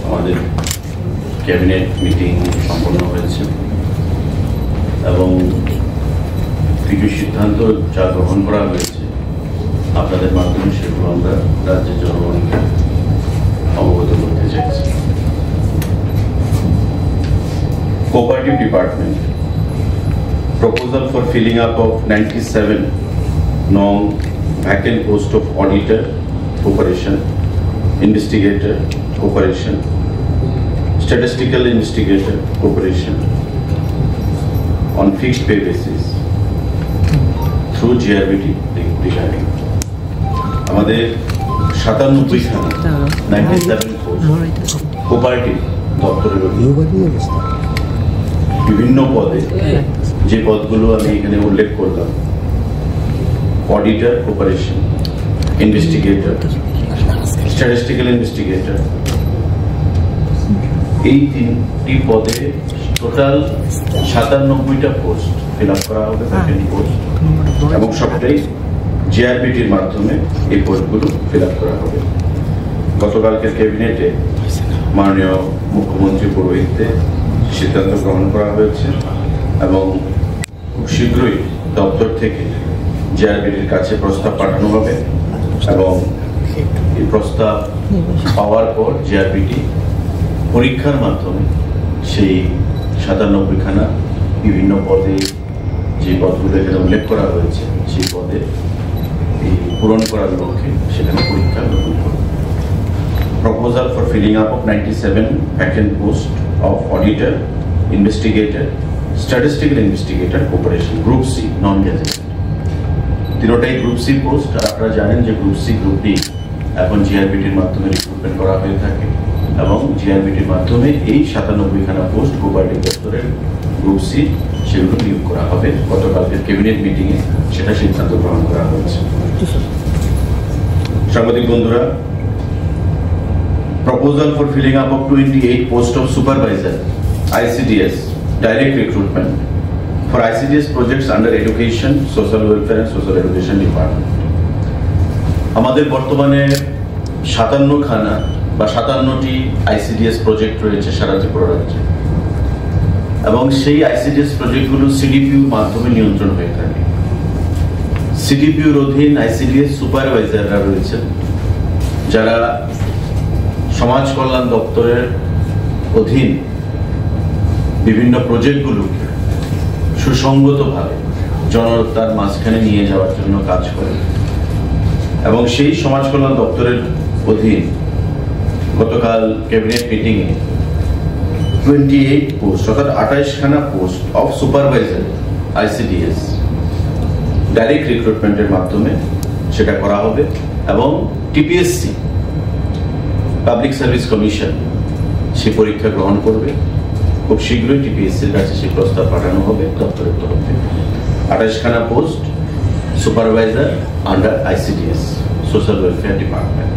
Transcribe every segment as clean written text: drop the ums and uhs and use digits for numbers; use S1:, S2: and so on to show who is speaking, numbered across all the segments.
S1: আমাদের cabinet meeting সম্পন্ন হয়েছে এবং কিছু সিদ্ধান্ত যা গ্রহণ করা হয়েছে আপনাদের মাধ্যমে সেগুলো আমরা রাজ্যের জনগণকে অবগত করতে চাইছি। Cooperative Department proposal for filling up of 97 non-vacant post of auditor, cooperation, investigator, cooperation, statistical investigator, cooperation on fixed pay basis through GRBT regarding আমাদের 97খানা 97 পোস্ট কোঅপারেটিভ দপ্তরের বিভিন্ন পদে, যে পদগুলো আমি এখানে উল্লেখ করলাম, auditor, cooperation, investigator, statistical investigator, এই 3টি পদে টোটাল 97টা পোস্ট ফিল আপ করা হবে, ভ্যাকেন্ট পোস্ট, এবং সবটাই জিআরবিটির মাধ্যমে এই পোস্টগুলো ফিল আপ করা হবে। গতকালকের ক্যাবিনেটে মাননীয় মুখ্যমন্ত্রী পৌরোহিত্যে সিদ্ধান্ত গ্রহণ করা হয়েছে এবং খুব শীঘ্রই দপ্তর থেকে জিআরবিটির কাছে প্রস্তাব পাঠানো হবে এবং এই প্রস্তাব পাওয়ার পর জিআরবিটি পরীক্ষার মাধ্যমে সেই 97খানা বিভিন্ন পদে, যে পদগুলো এখানে উল্লেখ করা হয়েছে সেই পদে পূরণ করার লক্ষ্যে সেখানে পরীক্ষা গ্রহণ করবে। Proposal for filling up of 97 vacant posts of auditor, investigator, statistical investigator, cooperation, Group C, non-gazetted. তিনটাই Group C পোস্ট। আর আপনারা জানেন যে Group C, Group D এখন জিআরবিটির মাধ্যমে রিক্রুটমেন্ট করা হয়ে থাকে এবং জিআরবিটির মাধ্যমে এই 97খানা পোস্ট কোঅপারেটিভ দপ্তরের Group C সেগুলো নিয়োগ করা হবে। গতকালকের ক্যাবিনেট মিটিংয়ে সেটা সিদ্ধান্ত গ্রহণ করা হয়েছে। সাংবাদিক বন্ধুরা, proposal for filling up of 28 posts of supervisor, ICDS, direct recruitment for ICDS projects under education, social welfare and social education department. আমাদের বর্তমানে 57খানা বা 57টি ICDS প্রজেক্ট রয়েছে সারা ত্রিপুরা রাজ্যে এবং সেই ICDS প্রজেক্টগুলো সিডিপিউর মাধ্যমে নিয়ন্ত্রণ হয়ে থাকে। সিডিপিউর অধীন ICDS সুপারভাইজাররা রয়েছেন যারা সমাজ কল্যাণ দপ্তরের অধীন বিভিন্ন প্রজেক্টগুলোকে সুসংগতভাবে জনতার মাঝখানে নিয়ে যাওয়ার জন্য কাজ করে এবং সেই সমাজ কল্যাণ দপ্তরের অধীন গতকাল ক্যাবিনেট মিটিংয়ে 28 পোস্ট অর্থাৎ 28খানা post of supervisor ICDS direct রিক্রুটমেন্টের মাধ্যমে সেটা করা হবে এবং টিপিএসসি পাবলিক সার্ভিস কমিশন সে পরীক্ষা গ্রহণ করবে। খুব শীঘ্রই টিপিএসসির কাছে সেই প্রস্তাব পাঠানো হবে দপ্তরের তরফ থেকে। 28খানা post supervisor under ICDS, social welfare department.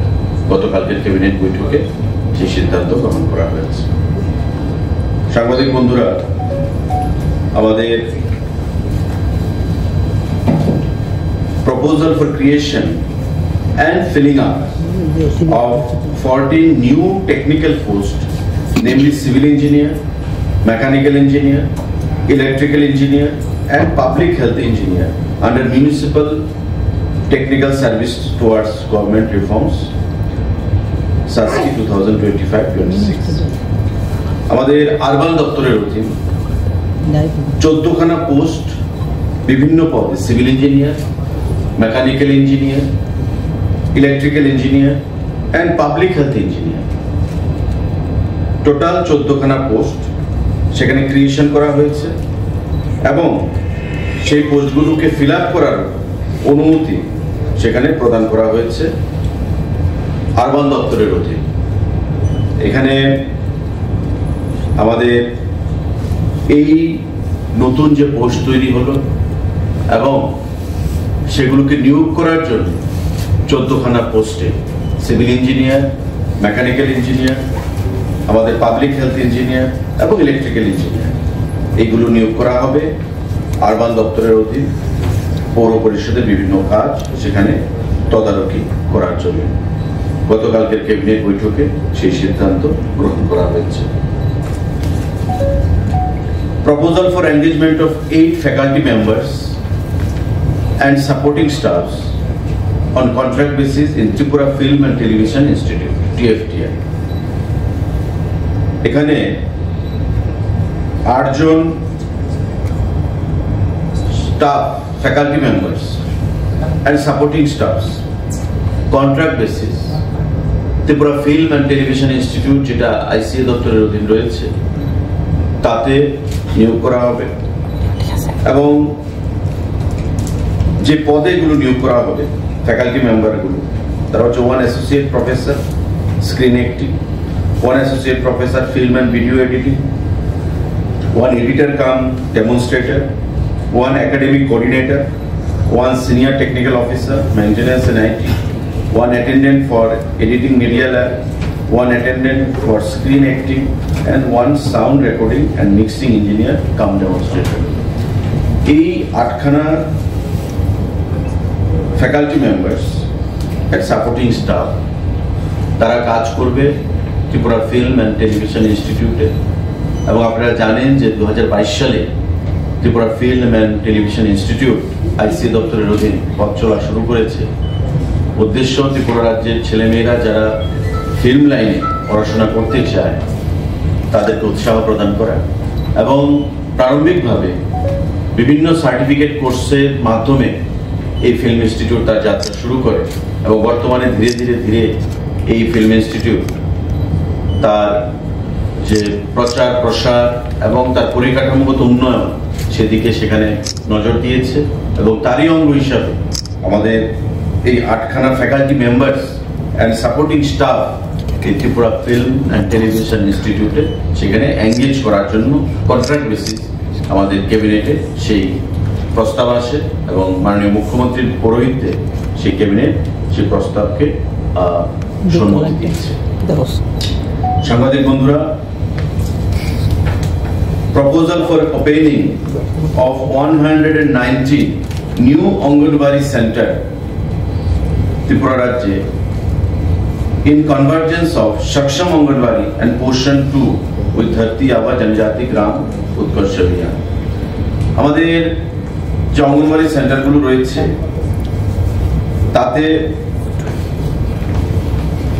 S1: গতকালকের ক্যাবিনেট বৈঠকে সেই সিদ্ধান্ত গ্রহণ করা হয়েছে। সাংবাদিক বন্ধুরা, আমাদের proposal for creation and filling up of 14 new technical posts, namely civil engineer, mechanical engineer, electrical engineer and public health engineer under municipal technical service towards government reforms, SASKI 2025-26. আমাদের আরবান দপ্তরের অধীন 14খানা পোস্ট বিভিন্ন পদে, civil engineer, mechanical engineer, electrical engineer and public health engineer, total 14খানা post সেখানে creation করা হয়েছে এবং সেই পোস্টগুলোকে ফিল আপ করার অনুমতি সেখানে প্রদান করা হয়েছে আরবান দপ্তরের অধীন। এখানে আমাদের এই নতুন যে পোস্ট তৈরি হলো এবং সেগুলোকে নিয়োগ করার জন্য 14খানা পোস্টে সিভিল ইঞ্জিনিয়ার, মেকানিক্যাল ইঞ্জিনিয়ার, আমাদের পাবলিক হেলথ ইঞ্জিনিয়ার এবং ইলেকট্রিক্যাল ইঞ্জিনিয়ার এইগুলো নিয়োগ করা হবে আরবান দপ্তরের অধীন পৌর পরিষদের বিভিন্ন কাজ সেখানে তদারকি করার জন্য। গতকালকের ক্যাবিনেট বৈঠকে সেই সিদ্ধান্ত গ্রহণ করা হয়েছে। Proposal for engagement of 8 faculty members and supporting staffs on contract basis in Tripura Film and Television Institute, TFTI. এখানে 8 জন staff, faculty members and supporting staffs contract basis Tripura film and television institute, যেটা আইসিএ দপ্তরের অধীন রয়েছে, তাতে নিয়োগ করা হবে। এবং যে পদে এগুলো নিয়োগ করা হবে ফ্যাকাল্টি মেম্বারগুলো, তারা হচ্ছে 1 associate professor screen acting, 1 associate professor film and video editing, 1 editor cum demonstrator, 1 academic coordinator, 1 senior technical officer maintenance and IT, 1 attendant for editing media lab, 1 attendant for screen acting, and 1 sound recording and mixing engineer come demonstrator. এই 8খানা faculty members and supporting staff তারা কাজ করবে Tripura film and television ইনস্টিটিউটে। এবং আপনারা জানেন যে 2022 সালে Tripura film and television institute আইসিএ দপ্তরের অধীন পথ চলা শুরু করেছে। উদ্দেশ্য ত্রিপুরা রাজ্যের ছেলেমেয়েরা যারা ফিল্ম লাইনে পড়াশোনা করতে চায় তাদেরকে উৎসাহ প্রদান করা এবং প্রারম্ভিকভাবে বিভিন্ন সার্টিফিকেট কোর্সের মাধ্যমে এই ফিল্ম ইনস্টিটিউট তার যাত্রা শুরু করে এবং বর্তমানে ধীরে ধীরে এই ফিল্ম ইনস্টিটিউট তার যে প্রচার প্রসার এবং তার পরিকাঠামোগত উন্নয়ন সেদিকে সেখানে নজর দিয়েছে। এবং তারই অঙ্গ হিসাবে আমাদের এই 8খানা faculty members and supporting staff এই ত্রিপুরা ফিল্ম অ্যান্ড টেলিভিশন ইনস্টিটিউটে সেখানে এঙ্গেজ করার জন্য কন্ট্রাক্ট বেসিস আমাদের ক্যাবিনেটে সেই প্রস্তাব আসে এবং মাননীয় মুখ্যমন্ত্রীর পৌরোহিত্যে সেই ক্যাবিনেট সেই প্রস্তাবকে সম্মতি দিয়েছে। সাংবাদিক বন্ধুরা, proposal for opening of 190 new Anganwadi center Tripura Rajye in convergence of Shaksham Anganwadi and portion 2 with Dharti Aba Janjati Gram Utkarsh Abhiyan। আমাদের যে অঙ্গনওয়াড়ি সেন্টারগুলো রয়েছে তাতে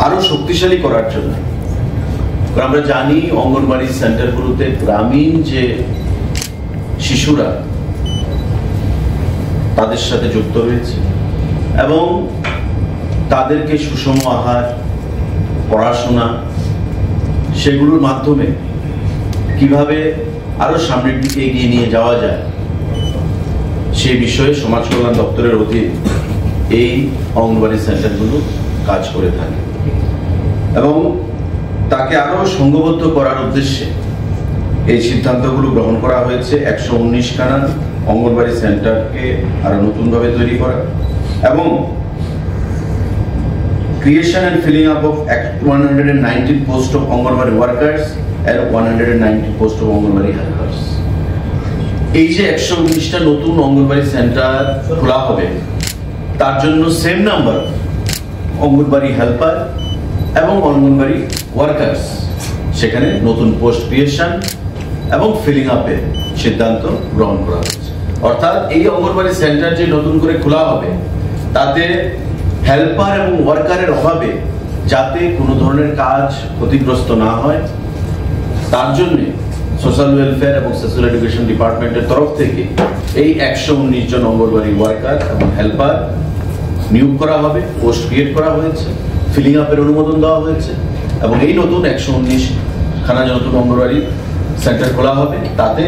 S1: আরো শক্তিশালী করার জন্য, আমরা জানি অঙ্গনওয়াড়ি সেন্টারগুলোতে গ্রামীণ যে শিশুরা তাদের সাথে যুক্ত রয়েছে এবং তাদেরকে সুষম আহার, পড়াশোনা সেগুলোর মাধ্যমে কিভাবে আরো সামনের দিকে এগিয়ে নিয়ে যাওয়া যায় সেই বিষয়ে সমাজ কল্যাণ দপ্তরের অধীন এই অঙ্গনওয়াড়ি সেন্টারগুলো কাজ করে থাকে এবং তাকে আরো সংঘবদ্ধ করার উদ্দেশ্যে এই সিদ্ধান্তগুলো গ্রহণ করা হয়েছে। 119খানা অঙ্গনওয়াড়ি সেন্টারকে আরো নতুনভাবে তৈরি করা এবং creation and filling up of 119 posts of Anganwadi workers and 190 posts of Anganwadi helpers। এই যে 119টা নতুন অঙ্গনওয়াড়ি সেন্টার খোলা হবে তার জন্য সেম নাম্বার অঙ্গনওয়াড়ি হেল্পার এবং অঙ্গনওয়াড়ি ওয়ার্কার্স সেখানে নতুন পোস্ট ক্রিয়েশন এবং ফিলিং আপের সিদ্ধান্ত গ্রহণ করা হয়েছে। অর্থাৎ এই অঙ্গনওয়াড়ি সেন্টার যে নতুন করে খোলা হবে তাতে হেল্পার এবং ওয়ার্কারের অভাবে যাতে কোনো ধরনের কাজ ক্ষতিগ্রস্ত না হয় তার জন্য সোশ্যাল ওয়েলফেয়ার এবং সোশ্যাল এডুকেশন ডিপার্টমেন্টের তরফ থেকে এই 119 জন অঙ্গনওয়াড়ি ওয়ার্কার এবং হেল্পার নিয়োগ করা হবে, পোস্ট ক্রিয়েট করা হয়েছে, ফিলিং আপের অনুমোদন দেওয়া হয়েছে এবং এই নতুন 119খানা নতুন অঙ্গনওয়াড়ি সেন্টার খোলা হবে তাতে